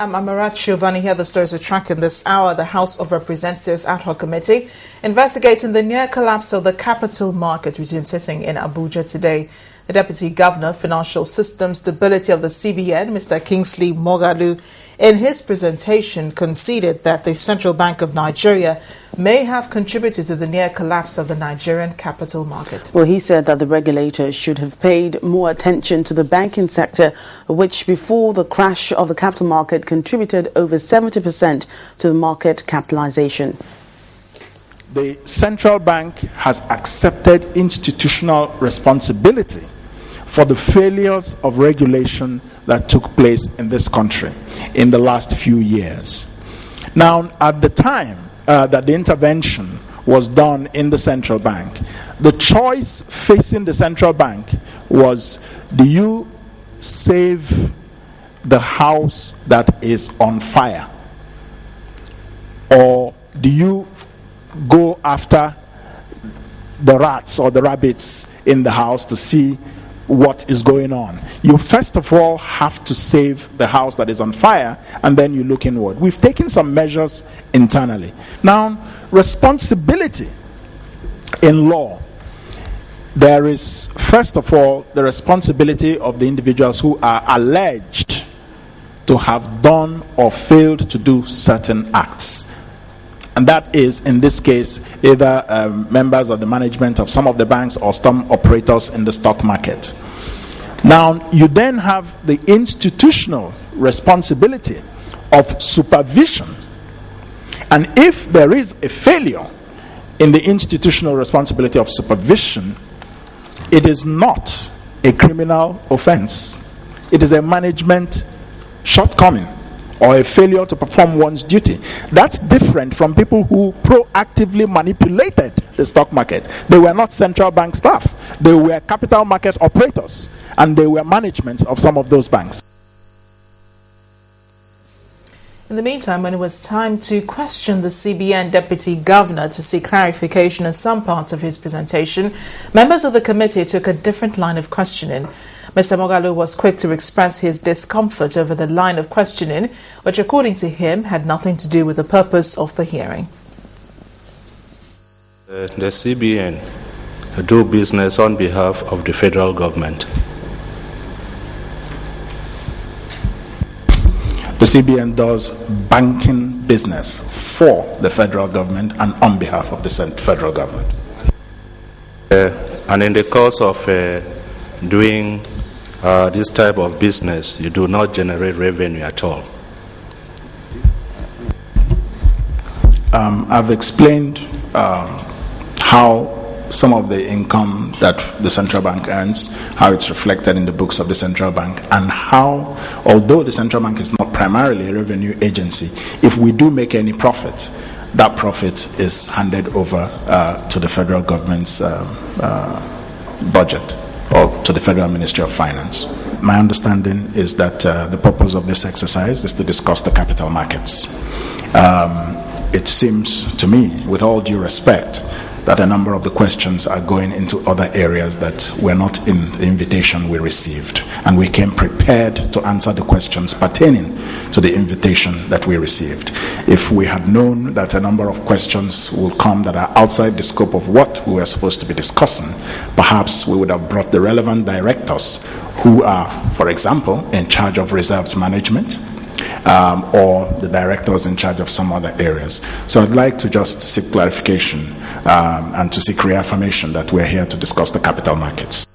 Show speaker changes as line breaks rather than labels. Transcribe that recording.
I'm Amarat Shivani. Here the stories we're tracking this hour. The House of Representatives Ad Hoc Committee investigating the near collapse of the capital market resumed sitting in Abuja today. The Deputy Governor, Financial System Stability of the CBN, Mr. Kingsley Moghalu, in his presentation conceded that the Central Bank of Nigeria may have contributed to the near collapse of the Nigerian capital market.
Well, he said that the regulator should have paid more attention to the banking sector, which before the crash of the capital market contributed over 70% to the market capitalization.
The central bank has accepted institutional responsibility for the failures of regulation that took place in this country in the last few years. Now, at the time that the intervention was done in the central bank, the choice facing the central bank was, do you save the house that is on fire, or do you go after the rats or the rabbits in the house to see what is going on? You first of all have to save the house that is on fire, and then you look inward. We've taken some measures internally. Now, responsibility in law, there is first of all the responsibility of the individuals who are alleged to have done or failed to do certain acts. And that is, in this case, either members of the management of some of the banks or some operators in the stock market. Now, you then have the institutional responsibility of supervision. And if there is a failure in the institutional responsibility of supervision, it is not a criminal offense. It is a management shortcoming or a failure to perform one's duty. That's different from people who proactively manipulated the stock market. They were not central bank staff. They were capital market operators, and they were management of some of those banks.
In the meantime, when it was time to question the CBN Deputy Governor to seek clarification on some parts of his presentation, members of the committee took a different line of questioning. Mr. Moghalu was quick to express his discomfort over the line of questioning, which according to him had nothing to do with the purpose of the hearing.
The CBN do business on behalf of the federal government.
The CBN does banking business for the federal government and on behalf of the federal government.
And in the course of doing this type of business, you do not generate revenue at all.
I've explained how some of the income that the central bank earns, how it's reflected in the books of the central bank, and how, although the central bank is not primarily a revenue agency, if we do make any profit, that profit is handed over to the federal government's budget, or to the Federal Ministry of Finance. My understanding is that the purpose of this exercise is to discuss the capital markets. It seems to me, with all due respect, that a number of the questions are going into other areas that were not in the invitation we received. And we came prepared to answer the questions pertaining to the invitation that we received. If we had known that a number of questions will come that are outside the scope of what we were supposed to be discussing, perhaps we would have brought the relevant directors who are, for example, in charge of reserves management, or the directors in charge of some other areas. So I'd like to just seek clarification and to seek reaffirmation that we're here to discuss the capital markets.